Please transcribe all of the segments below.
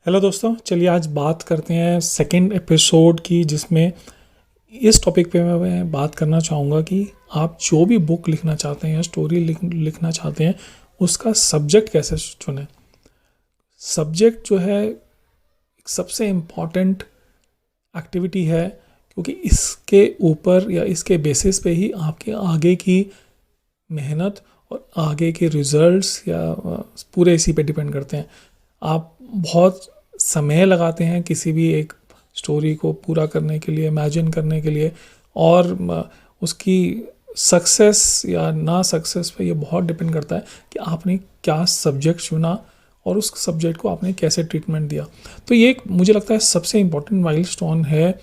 Hello दोस्तों, चलिए आज बात करते हैं सेकंड एपिसोड की, जिसमें इस टॉपिक पे मैं बात करना चाहूँगा कि आप जो भी बुक लिखना चाहते हैं या स्टोरी लिखना चाहते हैं, उसका सब्जेक्ट कैसे चुनें। सब्जेक्ट जो है एक सबसे इम्पॉर्टेंट एक्टिविटी है, क्योंकि इसके ऊपर या इसके बेसिस पे ही आपके आगे की मेहनत और आगे के रिजल्ट्स या पूरे इसी पे डिपेंड करते हैं। आप बहुत समय लगाते हैं किसी भी एक स्टोरी को पूरा करने के लिए, इमेजिन करने के लिए, और उसकी सक्सेस या ना सक्सेस पे ये बहुत डिपेंड करता है कि आपने क्या सब्जेक्ट चुना और उस सब्जेक्ट को आपने कैसे ट्रीटमेंट दिया। तो ये एक मुझे लगता है सबसे इम्पोर्टेंट माइलस्टोन है।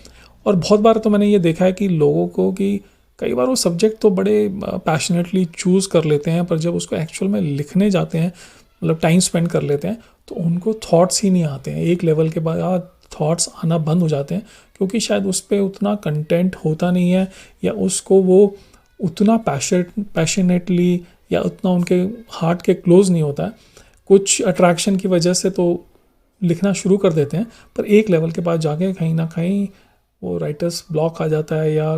और बहुत बार तो मैंने ये देखा है कि लोगों को कि कई बार वो सब्जेक्ट तो बड़े पैशनेटली चूज़ कर लेते हैं, पर जब उसको एक्चुअल में लिखने जाते हैं, मतलब टाइम स्पेंड कर लेते हैं, तो उनको थॉट्स ही नहीं आते हैं। एक लेवल के बाद थॉट्स आना बंद हो जाते हैं, क्योंकि शायद उस पर उतना कंटेंट होता नहीं है, या उसको वो उतना पैशनेटली या उतना उनके हार्ट के क्लोज नहीं होता है। कुछ अट्रैक्शन की वजह से तो लिखना शुरू कर देते हैं, पर एक लेवल के बाद जाके कहीं ना कहीं वो राइटर्स ब्लॉक आ जाता है या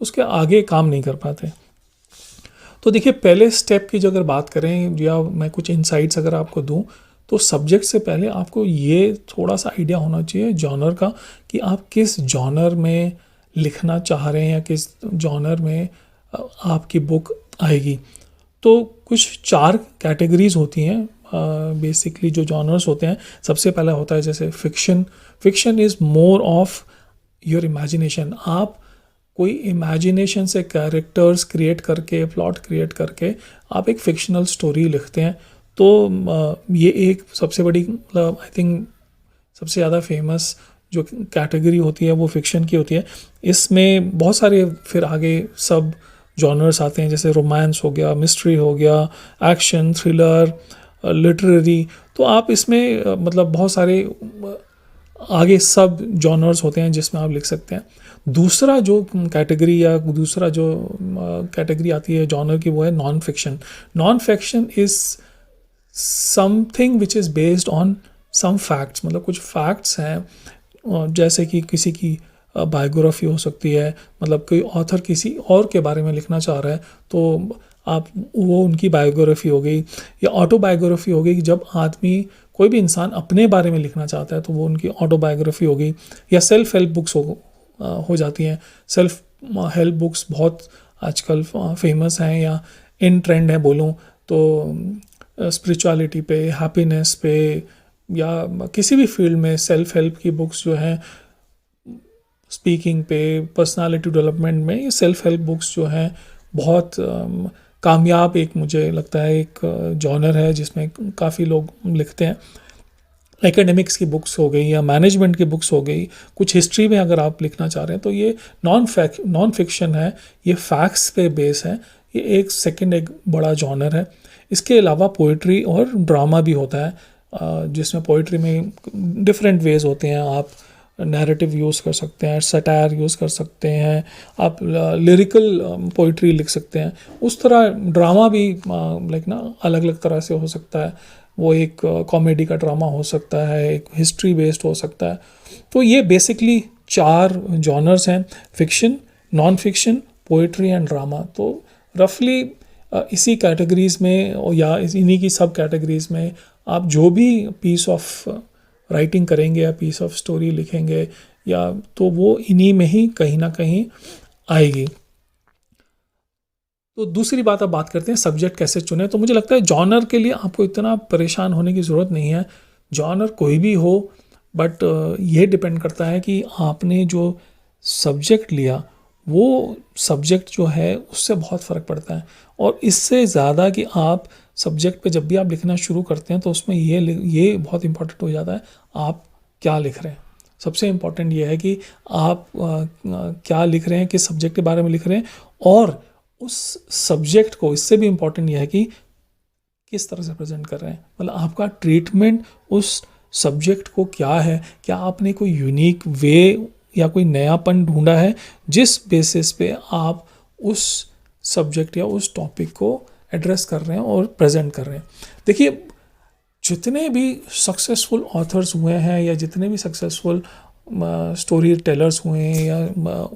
उसके आगे काम नहीं कर पाते। तो देखिए, पहले स्टेप की जो अगर बात करें या मैं कुछ इनसाइट्स अगर आपको दूं, तो सब्जेक्ट से पहले आपको ये थोड़ा सा आइडिया होना चाहिए जॉनर का, कि आप किस जॉनर में लिखना चाह रहे हैं या किस जॉनर में आपकी बुक आएगी। तो कुछ 4 कैटेगरीज होती हैं बेसिकली जो जॉनर्स होते हैं। सबसे पहला होता है जैसे fiction. Fiction is more of your imagination. आप कोई इमेजिनेशन से कैरेक्टर्स क्रिएट करके, प्लॉट क्रिएट करके आप एक फिक्शनल स्टोरी लिखते हैं। तो ये एक सबसे बड़ी, मतलब आई थिंक सबसे ज़्यादा फेमस जो कैटेगरी होती है वो फिक्शन की होती है। इसमें बहुत सारे फिर आगे सब जॉनर्स आते हैं, जैसे रोमांस हो गया, मिस्ट्री हो गया, एक्शन, थ्रिलर, लिटरेरी। तो आप इसमें मतलब बहुत सारे आगे सब जॉनर्स होते हैं जिसमें आप लिख सकते हैं। दूसरा जो कैटेगरी या दूसरा जो कैटेगरी आती है जॉनर की, वो है non fiction. Non fiction is something which is based on some facts. मतलब कुछ फैक्ट्स हैं, जैसे कि किसी की बायोग्राफी हो सकती है, मतलब कोई ऑथर किसी और के बारे में लिखना चाह रहा है, तो आप वो उनकी बायोग्राफी हो गई, या ऑटोबायोग्राफी हो गई कि जब आदमी कोई भी इंसान अपने बारे में लिखना चाहता है तो वो उनकी ऑटोबायोग्राफी हो गई, या सेल्फ हेल्प बुक्स हो जाती हैं। सेल्फ हेल्प बुक्स बहुत आजकल फेमस हैं या इन ट्रेंड है बोलूँ तो। स्पिरिचुअलिटी पे, हैप्पीनेस पे, या किसी भी फील्ड में सेल्फ हेल्प की बुक्स जो हैं, स्पीकिंग पे, पर्सनालिटी डेवलपमेंट में, ये सेल्फ हेल्प बुक्स जो हैं बहुत कामयाब, एक मुझे लगता है एक जॉनर है जिसमें काफ़ी लोग लिखते हैं। एकेडमिक्स की बुक्स हो गई या मैनेजमेंट की बुक्स हो गई, कुछ हिस्ट्री में अगर आप लिखना चाह रहे हैं तो ये नॉन फिक्शन है, ये फैक्ट्स पे बेस है। ये एक सेकंड एक बड़ा जॉनर है। इसके अलावा पोइट्री और ड्रामा भी होता है, जिसमें पोइट्री में डिफरेंट वेज होते हैं। आप नैरेटिव यूज़ कर सकते हैं, सटायर यूज़ कर सकते हैं, आप लिरिकल पोइट्री लिख सकते हैं। उस तरह ड्रामा भी लाइक ना अलग अलग तरह से हो सकता है। वो एक कॉमेडी का ड्रामा हो सकता है, एक हिस्ट्री बेस्ड हो सकता है। तो ये बेसिकली 4 जॉनर्स हैं, fiction, non fiction, poetry and drama. तो रफली इसी कैटेगरीज में या इन्हीं की सब कैटेगरीज में आप जो भी पीस ऑफ राइटिंग करेंगे या पीस ऑफ स्टोरी लिखेंगे, या तो वो इन्हीं में ही कहीं ना कहीं आएगी। तो दूसरी बात अब बात करते हैं सब्जेक्ट कैसे चुने। तो मुझे लगता है जॉनर के लिए आपको इतना परेशान होने की ज़रूरत नहीं है। जॉनर कोई भी हो, बट ये डिपेंड करता है कि आपने जो सब्जेक्ट लिया वो सब्जेक्ट जो है उससे बहुत फ़र्क पड़ता है। और इससे ज़्यादा कि आप सब्जेक्ट पे जब भी आप लिखना शुरू करते हैं तो उसमें ये बहुत इम्पोर्टेंट हो जाता है आप क्या लिख रहे हैं। सबसे इम्पोर्टेंट ये है कि आप क्या लिख रहे हैं, किस सब्जेक्ट के बारे में लिख रहे हैं, और उस सब्जेक्ट को, इससे भी इम्पोर्टेंट यह है कि किस तरह से प्रेजेंट कर रहे हैं। मतलब आपका ट्रीटमेंट उस सब्जेक्ट को क्या है, क्या आपने कोई यूनिक वे या कोई नयापन ढूंढा है जिस बेसिस पे आप उस सब्जेक्ट या उस टॉपिक को एड्रेस कर रहे हैं और प्रेजेंट कर रहे हैं। देखिए, जितने भी सक्सेसफुल ऑथर्स हुए हैं या जितने भी सक्सेसफुल स्टोरी टेलर्स हुए हैं या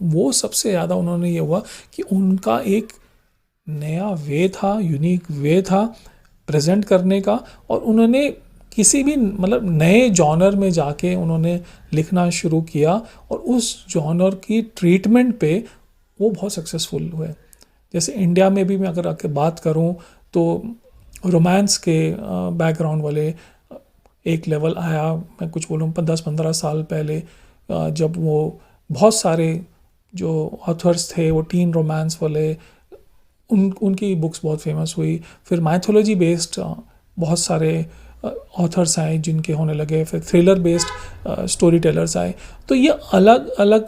वो सबसे ज़्यादा उन्होंने ये हुआ कि उनका एक नया वे था, यूनिक वे था प्रेजेंट करने का, और उन्होंने किसी भी मतलब नए जॉनर में जाके उन्होंने लिखना शुरू किया और उस जॉनर की ट्रीटमेंट पे वो बहुत सक्सेसफुल हुए। जैसे इंडिया में भी मैं अगर आके बात करूं तो रोमांस के बैकग्राउंड वाले एक लेवल आया, मैं कुछ बोलूँ 10-15 साल पहले, जब वो बहुत सारे जो ऑथर्स थे वो टीन रोमांस वाले, उनकी बुक्स बहुत फेमस हुई। फिर माइथोलॉजी बेस्ड बहुत सारे ऑथर्स आए जिनके होने लगे, फिर थ्रिलर बेस्ड स्टोरी टेलर्स आए। तो ये अलग अलग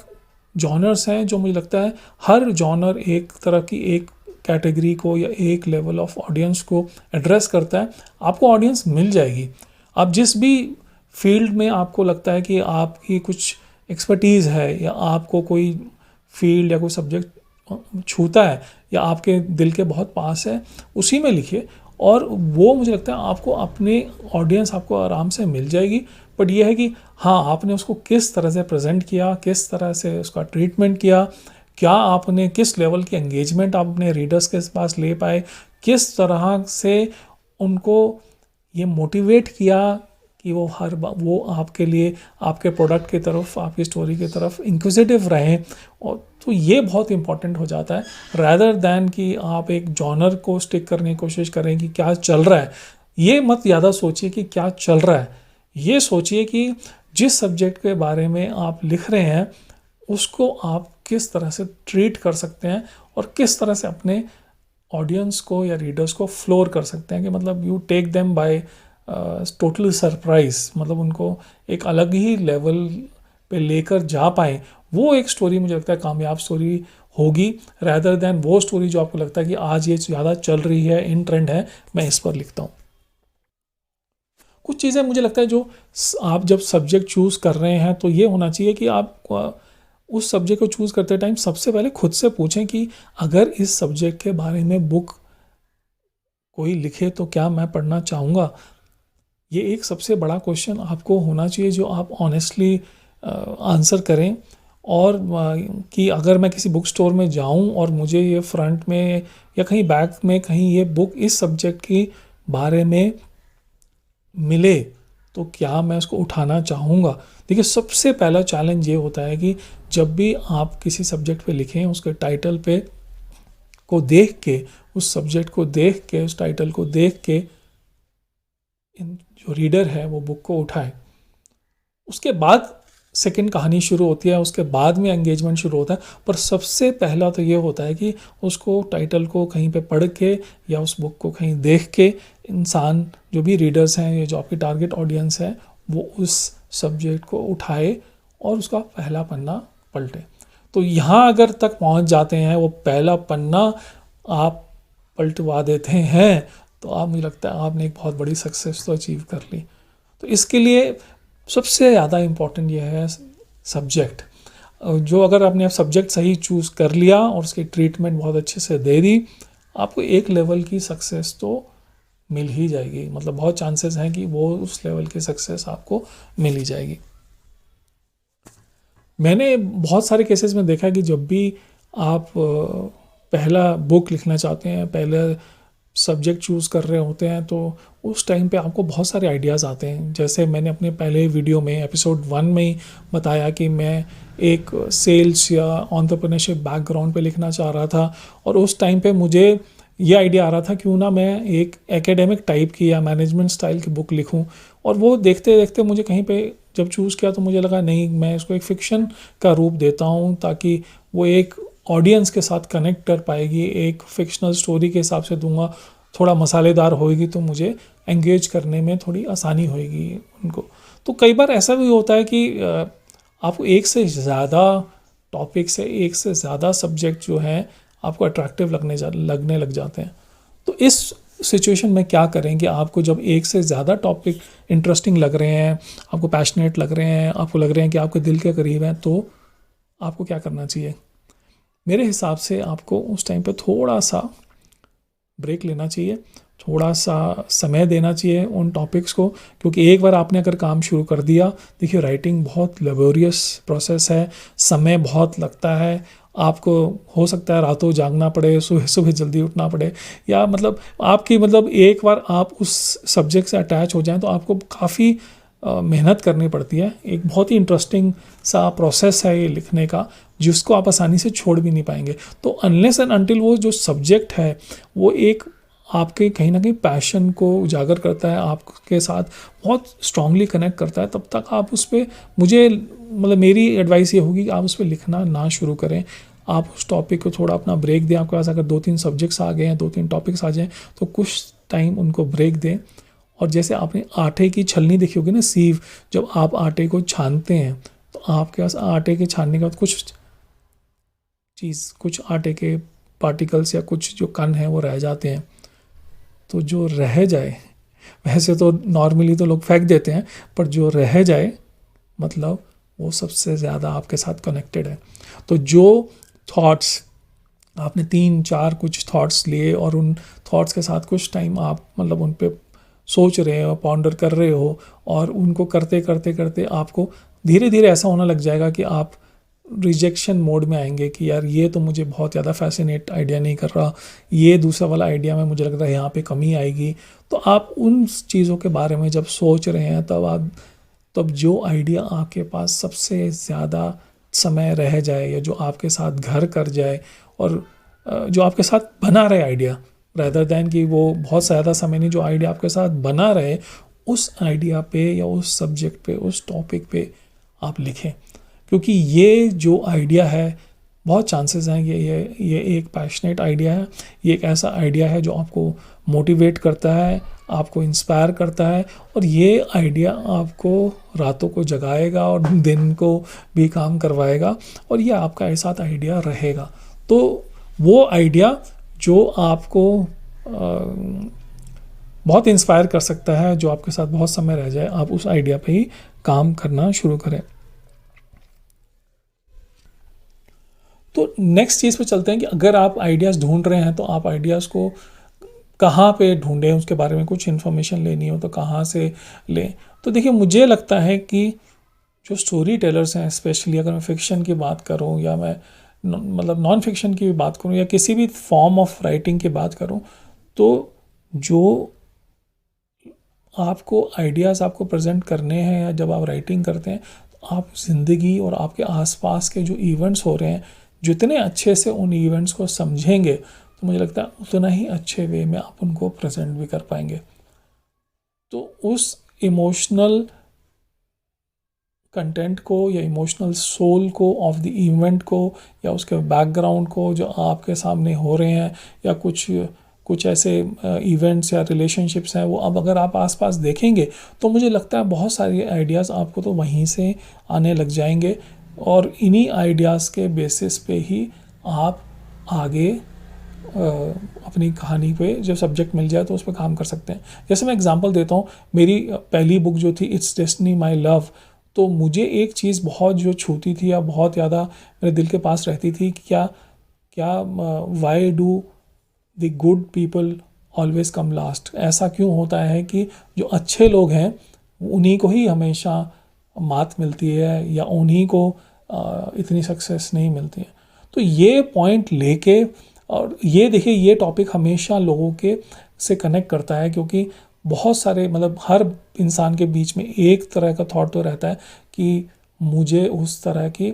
जॉनर्स हैं जो मुझे लगता है हर जॉनर एक तरह की एक कैटेगरी को या एक लेवल ऑफ ऑडियंस को एड्रेस करता है। आपको ऑडियंस मिल जाएगी, आप जिस भी फील्ड में आपको लगता है कि आपकी कुछ एक्सपर्टीज़ है या आपको कोई फील्ड या कोई सब्जेक्ट छूता है या आपके दिल के बहुत पास है, उसी में लिखिए और वो मुझे लगता है आपको अपने ऑडियंस आपको आराम से मिल जाएगी। बट ये है कि हाँ, आपने उसको किस तरह से प्रेजेंट किया, किस तरह से उसका ट्रीटमेंट किया, क्या आपने किस लेवल की एंगेजमेंट आप अपने रीडर्स के पास ले पाए, किस तरह से उनको ये मोटिवेट किया कि वो वो आपके लिए, आपके प्रोडक्ट की तरफ, आपकी स्टोरी की तरफ इंक्विजिटिव रहें। और तो ये बहुत इंपॉर्टेंट हो जाता है, रैदर दैन कि आप एक जॉनर को स्टिक करने की कोशिश करें कि क्या चल रहा है। ये मत ज़्यादा सोचिए कि क्या चल रहा है, ये सोचिए कि जिस सब्जेक्ट के बारे में आप लिख रहे हैं उसको आप किस तरह से ट्रीट कर सकते हैं और किस तरह से अपने ऑडियंस को या रीडर्स को फ्लोर कर सकते हैं कि मतलब you take them by total surprise, मतलब उनको एक अलग ही लेवल पे लेकर जा पाएँ। वो एक स्टोरी मुझे लगता है कामयाब स्टोरी होगी, रैदर देन वो स्टोरी जो आपको लगता है कि आज ये ज़्यादा चल रही है, इन ट्रेंड है, मैं इस पर लिखता हूँ। कुछ चीज़ें मुझे लगता है जो आप जब सब्जेक्ट चूज़ कर रहे हैं तो ये होना चाहिए कि आप उस सब्जेक्ट को चूज़ करते टाइम सबसे पहले खुद से पूछें कि अगर इस सब्जेक्ट के बारे में बुक कोई लिखे तो क्या मैं पढ़ना चाहूँगा। ये एक सबसे बड़ा क्वेश्चन आपको होना चाहिए जो आप ऑनेस्टली आंसर करें। और कि अगर मैं किसी बुक स्टोर में जाऊं और मुझे ये फ्रंट में या कहीं बैक में कहीं ये बुक इस सब्जेक्ट के बारे में मिले तो क्या मैं उसको उठाना चाहूँगा। देखिए, सबसे पहला चैलेंज ये होता है कि जब भी आप किसी सब्जेक्ट पे लिखें उसके टाइटल पे को देख के, उस सब्जेक्ट को देख के, उस टाइटल को देख के जो रीडर है वो बुक को उठाए। उसके बाद सेकंड कहानी शुरू होती है, उसके बाद में एंगेजमेंट शुरू होता है। पर सबसे पहला तो ये होता है कि उसको टाइटल को कहीं पे पढ़ के या उस बुक को कहीं देख के इंसान, जो भी रीडर्स हैं या जो आपकी टारगेट ऑडियंस है, वो उस सब्जेक्ट को उठाए और उसका पहला पन्ना पलटे। तो यहाँ अगर तक पहुँच जाते हैं, वो पहला पन्ना आप पलटवा देते हैं, तो आप, मुझे लगता है आपने एक बहुत बड़ी सक्सेस तो अचीव कर ली। तो इसके लिए सबसे ज़्यादा इम्पॉर्टेंट ये है सब्जेक्ट। जो अगर आपने सब्जेक्ट सही चूज़ कर लिया और उसकी ट्रीटमेंट बहुत अच्छे से दे दी, आपको एक लेवल की सक्सेस तो मिल ही जाएगी। मतलब बहुत चांसेस हैं कि वो उस लेवल की सक्सेस आपको मिल ही जाएगी। मैंने बहुत सारे केसेस में देखा है कि जब भी आप पहला बुक लिखना चाहते हैं, पहले सब्जेक्ट चूज़ कर रहे होते हैं, तो उस टाइम पे आपको बहुत सारे आइडियाज़ आते हैं। जैसे मैंने अपने पहले वीडियो में एपिसोड 1 में ही बताया कि मैं एक सेल्स या एंटरप्रेन्योरशिप बैकग्राउंड पे लिखना चाह रहा था, और उस टाइम पे मुझे ये आइडिया आ रहा था क्यों ना मैं एक एकेडमिक टाइप की या मैनेजमेंट स्टाइल की बुक लिखूं। और वो देखते देखते मुझे कहीं पे जब चूज़ किया तो मुझे लगा नहीं, मैं इसको एक फ़िक्शन का रूप देता हूँ ताकि वो एक ऑडियंस के साथ कनेक्ट कर पाएगी। एक फिक्शनल स्टोरी के हिसाब से दूंगा, थोड़ा मसालेदार होएगी तो मुझे एंगेज करने में थोड़ी आसानी होएगी उनको। तो कई बार ऐसा भी होता है कि आपको एक से ज़्यादा टॉपिक से, एक से ज़्यादा सब्जेक्ट जो हैं आपको अट्रैक्टिव लगने लग जाते हैं। तो इस सिचुएशन में क्या करें कि आपको जब एक से ज़्यादा टॉपिक इंटरेस्टिंग लग रहे हैं, आपको पैशनेट लग रहे हैं, आपको लग रहे हैं कि आपके दिल के करीब हैं, तो आपको क्या करना चाहिए? मेरे हिसाब से आपको उस टाइम पे थोड़ा सा ब्रेक लेना चाहिए, थोड़ा सा समय देना चाहिए उन टॉपिक्स को, क्योंकि एक बार आपने अगर काम शुरू कर दिया, देखिए राइटिंग बहुत लेबोरियस प्रोसेस है, समय बहुत लगता है, आपको हो सकता है रातों जागना पड़े, सुबह सुबह जल्दी उठना पड़े, या मतलब आपकी मतलब एक बार आप उस सब्जेक्ट से अटैच हो जाएं तो आपको काफ़ी मेहनत करनी पड़ती है। एक बहुत ही इंटरेस्टिंग सा प्रोसेस है ये लिखने का, जिसको आप आसानी से छोड़ भी नहीं पाएंगे। तो अनलेस एंड अनटिल वो जो सब्जेक्ट है वो एक आपके कहीं ना कहीं पैशन को उजागर करता है, आपके साथ बहुत स्ट्रांगली कनेक्ट करता है, तब तक आप उस पर, मुझे मतलब मेरी एडवाइस ये होगी कि आप उस पर लिखना ना शुरू करें। आप उस टॉपिक को थोड़ा अपना ब्रेक दें। आपके पास अगर 2-3 सब्जेक्ट्स आ गए हैं, 2-3 टॉपिक्स आ जाएँ, तो कुछ टाइम उनको ब्रेक दें। और जैसे आपने आटे की छलनी देखी होगी ना, सीव, जब आप आटे को छानते हैं तो आपके पास आटे के छानने के बाद कुछ आटे के पार्टिकल्स या कुछ जो कण हैं वो रह जाते हैं। तो जो रह जाए, वैसे तो नॉर्मली तो लोग फेंक देते हैं, पर जो रह जाए मतलब वो सबसे ज़्यादा आपके साथ कनेक्टेड है। तो जो थॉट्स आपने 3-4 कुछ थॉट्स लिए और उन थॉट्स के साथ कुछ टाइम आप मतलब उन पे सोच रहे हो, पॉन्डर कर रहे हो, और उनको करते करते करते आपको धीरे धीरे ऐसा होने लग जाएगा कि आप रिजेक्शन मोड में आएंगे कि यार ये तो मुझे बहुत ज़्यादा फैसिनेट आइडिया नहीं कर रहा, ये दूसरा वाला आइडिया में मुझे लग रहा है यहाँ पे कमी आएगी। तो आप उन चीज़ों के बारे में जब सोच रहे हैं, तब जो आइडिया आपके पास सबसे ज़्यादा समय रह जाए, या जो आपके साथ घर कर जाए, और जो आपके साथ बना रहे आइडिया, रैदर दैन कि वो बहुत ज़्यादा समय नहीं, जो आइडिया आपके साथ बना रहे, उस आइडिया पे या उस सब्जेक्ट पे, उस टॉपिक पे आप लिखें। क्योंकि ये जो आइडिया है, बहुत चांसेस हैं ये एक पैशनेट आइडिया है, ये एक ऐसा आइडिया है जो आपको मोटिवेट करता है, आपको इंस्पायर करता है, और ये आइडिया आपको रातों को जगाएगा और दिन को भी काम करवाएगा, और ये आपका ऐसा आइडिया रहेगा। तो वो आइडिया जो आपको बहुत इंस्पायर कर सकता है, जो आपके साथ बहुत समय रह जाए, आप उस आइडिया पे ही काम करना शुरू करें। तो नेक्स्ट चीज़ पे चलते हैं कि अगर आप आइडियाज़ ढूंढ रहे हैं तो आप आइडियाज़ को कहाँ पे ढूंढें, उसके बारे में कुछ इन्फॉर्मेशन लेनी हो तो कहाँ से लें। तो देखिए, मुझे लगता है कि जो स्टोरी टेलर्स हैं, स्पेशली अगर मैं फ़िक्शन की बात करूँ, या मैं मतलब नॉन फिक्शन की भी बात करूँ, या किसी भी फॉर्म ऑफ राइटिंग की बात करूँ, तो जो आपको आइडियाज़ आपको प्रेजेंट करने हैं, या जब आप राइटिंग करते हैं, तो आप ज़िंदगी और आपके आसपास के जो इवेंट्स हो रहे हैं, जितने अच्छे से उन इवेंट्स को समझेंगे, तो मुझे लगता है उतना ही अच्छे वे में आप उनको प्रेजेंट भी कर पाएंगे। तो उस इमोशनल कंटेंट को, या इमोशनल सोल को ऑफ द इवेंट को, या उसके बैकग्राउंड को जो आपके सामने हो रहे हैं, या कुछ ऐसे इवेंट्स या रिलेशनशिप्स हैं, वो अब अगर आप आसपास देखेंगे, तो मुझे लगता है बहुत सारे आइडियाज़ आपको तो वहीं से आने लग जाएंगे, और इन्हीं आइडियाज़ के बेसिस पे ही आप आगे अपनी कहानी पे जब सब्जेक्ट मिल जाए तो उस पर काम कर सकते हैं। जैसे मैं एग्जांपल देता हूँ, मेरी पहली बुक जो थी इट्स डेस्टिनी माय लव, तो मुझे एक चीज़ बहुत जो छूती थी, या बहुत ज़्यादा मेरे दिल के पास रहती थी कि क्या why do the good people always come last. ऐसा क्यों होता है कि जो अच्छे लोग हैं उन्हीं को ही हमेशा मात मिलती है, या उन्हीं को इतनी सक्सेस नहीं मिलती है। तो ये पॉइंट लेके, और ये देखिए, ये टॉपिक हमेशा लोगों के से कनेक्ट करता है, क्योंकि बहुत सारे मतलब हर इंसान के बीच में एक तरह का थॉट तो रहता है कि मुझे उस तरह की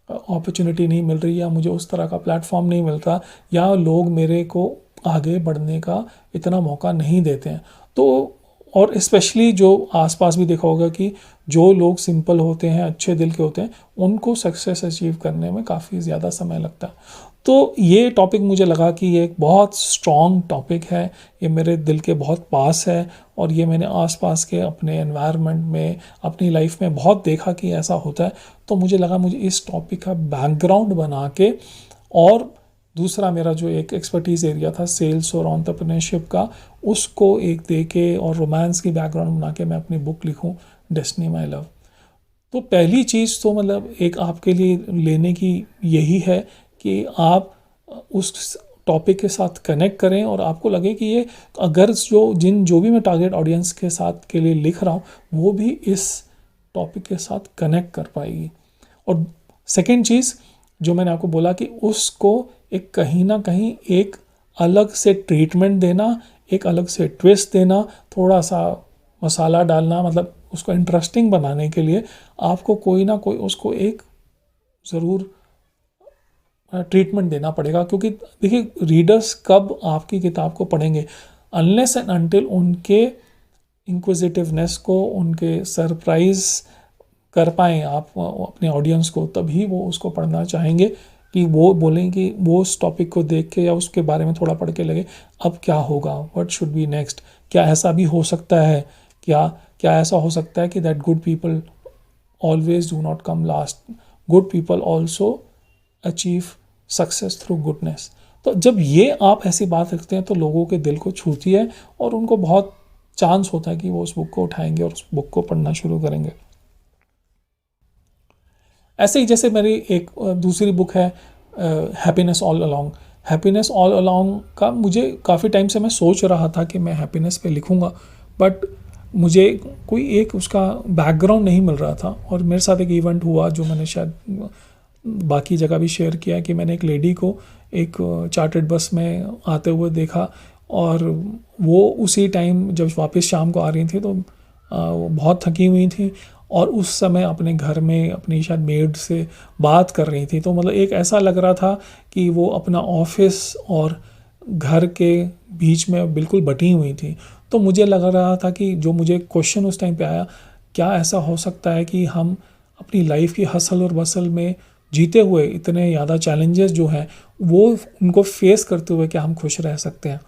अपॉर्चुनिटी नहीं मिल रही, या मुझे उस तरह का प्लेटफॉर्म नहीं मिलता, या लोग मेरे को आगे बढ़ने का इतना मौका नहीं देते हैं। तो और स्पेशली जो आसपास भी देखा होगा कि जो लोग सिंपल होते हैं, अच्छे दिल के होते हैं, उनको सक्सेस अचीव करने में काफ़ी ज़्यादा समय लगता है। तो ये टॉपिक मुझे लगा कि ये एक बहुत स्ट्रॉन्ग टॉपिक है, ये मेरे दिल के बहुत पास है, और ये मैंने आसपास के अपने एनवायरनमेंट में, अपनी लाइफ में बहुत देखा कि ऐसा होता है। तो मुझे लगा मुझे इस टॉपिक का बैकग्राउंड बना के, और दूसरा मेरा जो एक एक्सपर्टीज़ एरिया था सेल्स और एंटरप्रेन्योरशिप का, उसको एक दे के और रोमांस की बैकग्राउंड बना के मैं अपनी बुक लिखूं डेस्टिनी माय लव। तो पहली चीज़ तो मतलब एक आपके लिए लेने की यही है कि आप उस टॉपिक के साथ कनेक्ट करें और आपको लगे कि ये अगर जो भी मैं टारगेट ऑडियंस के साथ के लिए लिख रहा हूँ वो भी इस टॉपिक के साथ कनेक्ट कर पाएगी। और सेकेंड चीज़ जो मैंने आपको बोला कि उसको एक कहीं ना कहीं एक अलग से ट्रीटमेंट देना, एक अलग से ट्विस्ट देना, थोड़ा सा मसाला डालना, मतलब उसको इंटरेस्टिंग बनाने के लिए आपको कोई ना कोई उसको एक ज़रूर ट्रीटमेंट देना पड़ेगा। क्योंकि देखिए रीडर्स कब आपकी किताब को पढ़ेंगे, अनलेस एंड अनटिल उनके इंक्विजिटिवनेस को, उनके सरप्राइज कर पाएँ आप अपने ऑडियंस को, तभी वो उसको पढ़ना चाहेंगे। कि वो बोलें कि वो उस टॉपिक को देख के या उसके बारे में थोड़ा पढ़ के लगे अब क्या होगा, व्हाट शुड बी नेक्स्ट, क्या ऐसा भी हो सकता है, क्या ऐसा हो सकता है कि that good people always do not come last, good people also achieve success through goodness. तो जब ये आप ऐसी बात रखते हैं तो लोगों के दिल को छूती है और उनको बहुत चांस होता है कि वो उस बुक को उठाएंगे और उस बुक को पढ़ना शुरू करेंगे। ऐसे ही जैसे मेरी एक दूसरी बुक है happiness all along. Happiness all along का मुझे काफ़ी टाइम से मैं सोच रहा था कि मैं हैप्पीनेस पे लिखूंगा, बट मुझे कोई एक उसका बैकग्राउंड नहीं मिल रहा था। और मेरे साथ एक इवेंट हुआ जो मैंने शायद बाकी जगह भी शेयर किया कि मैंने एक लेडी को एक चार्टर्ड बस में आते हुए देखा और वो उसी टाइम जब वापस शाम को आ रही थी तो वो बहुत थकी हुई थी और उस समय अपने घर में अपनी शायद मेड से बात कर रही थी। तो मतलब एक ऐसा लग रहा था कि वो अपना ऑफिस और घर के बीच में बिल्कुल बटी हुई थी। तो मुझे लग रहा था कि जो मुझे क्वेश्चन उस टाइम पे आया, क्या ऐसा हो सकता है कि हम अपनी लाइफ की हसल और बसल में जीते हुए इतने ज़्यादा चैलेंजेस जो हैं वो उनको फेस करते हुए क्या हम खुश रह सकते हैं।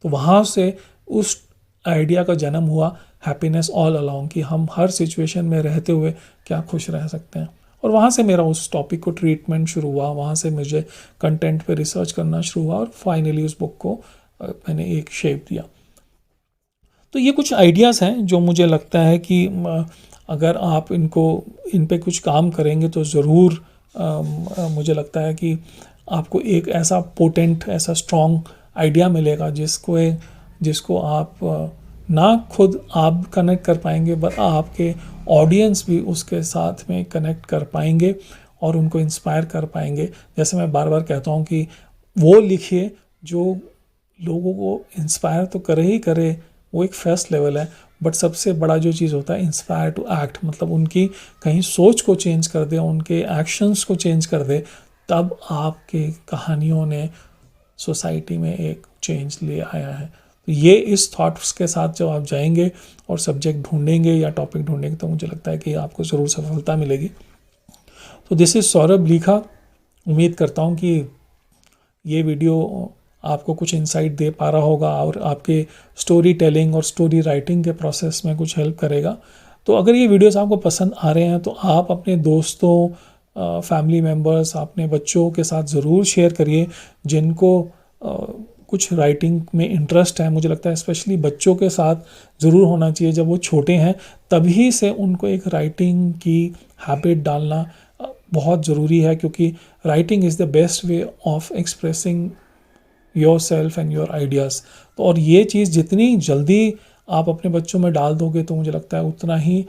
तो वहाँ से उस आइडिया का जन्म हुआ हैप्पीनेस ऑल अलोंग, कि हम हर सिचुएशन में रहते हुए क्या खुश रह सकते हैं। और वहाँ से मेरा उस टॉपिक को ट्रीटमेंट शुरू हुआ, वहाँ से मुझे कंटेंट पे रिसर्च करना शुरू हुआ और फाइनली उस बुक को मैंने एक शेप दिया। तो ये कुछ आइडियाज़ हैं जो मुझे लगता है कि अगर आप इन पे कुछ काम करेंगे तो ज़रूर मुझे लगता है कि आपको एक ऐसा पोटेंट, ऐसा स्ट्रॉन्ग आइडिया मिलेगा जिसको आप ना खुद आप कनेक्ट कर पाएंगे बट आपके ऑडियंस भी उसके साथ में कनेक्ट कर पाएंगे और उनको इंस्पायर कर पाएंगे। जैसे मैं बार बार कहता हूँ कि वो लिखिए जो लोगों को इंस्पायर तो करे ही करे, वो एक फर्स्ट लेवल है, बट सबसे बड़ा जो चीज़ होता है इंस्पायर टू एक्ट, मतलब उनकी कहीं सोच को चेंज कर दे, उनके एक्शंस को चेंज कर दे, तब आपके कहानियों ने सोसाइटी में एक चेंज ले आया है। तो ये इस थॉट्स के साथ जब आप जाएंगे और सब्जेक्ट ढूंढेंगे या टॉपिक ढूंढेंगे तो मुझे लगता है कि आपको ज़रूर सफलता मिलेगी। तो दिस इज़ सौरभ लीखा। उम्मीद करता हूँ कि ये वीडियो आपको कुछ इंसाइट दे पा रहा होगा और आपके स्टोरी टेलिंग और स्टोरी राइटिंग के प्रोसेस में कुछ हेल्प करेगा। तो अगर ये वीडियोस आपको पसंद आ रहे हैं तो आप अपने दोस्तों, फैमिली मेम्बर्स, अपने बच्चों के साथ ज़रूर शेयर करिए जिनको कुछ राइटिंग में इंटरेस्ट है। मुझे लगता है स्पेशली बच्चों के साथ ज़रूर होना चाहिए, जब वो छोटे हैं तभी से उनको एक राइटिंग की हैबिट डालना बहुत ज़रूरी है, क्योंकि writing is the best way of expressing your self and your ideas. तो और ये चीज़ जितनी जल्दी आप अपने बच्चों में डाल दोगे तो मुझे लगता है उतना ही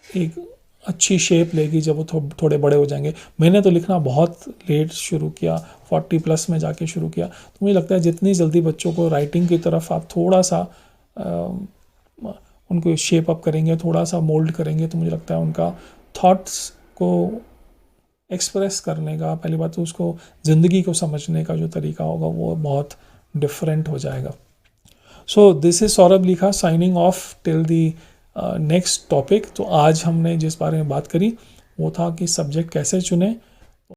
एक अच्छी शेप लेगी जब वो थोड़े बड़े हो जाएंगे। मैंने तो लिखना बहुत लेट शुरू किया, 40+ में जाके शुरू किया। तो मुझे लगता है जितनी जल्दी बच्चों को राइटिंग की तरफ आप थोड़ा सा उनको शेप अप करेंगे, थोड़ा सा मोल्ड करेंगे, तो मुझे लगता है उनका थॉट्स को एक्सप्रेस करने का, पहली बात तो उसको ज़िंदगी को समझने का जो तरीका होगा वो बहुत डिफरेंट हो जाएगा। So this is Saurabh Likha signing off till the next topic. तो आज हमने जिस बारे में बात करी वो था कि सब्जेक्ट कैसे चुनें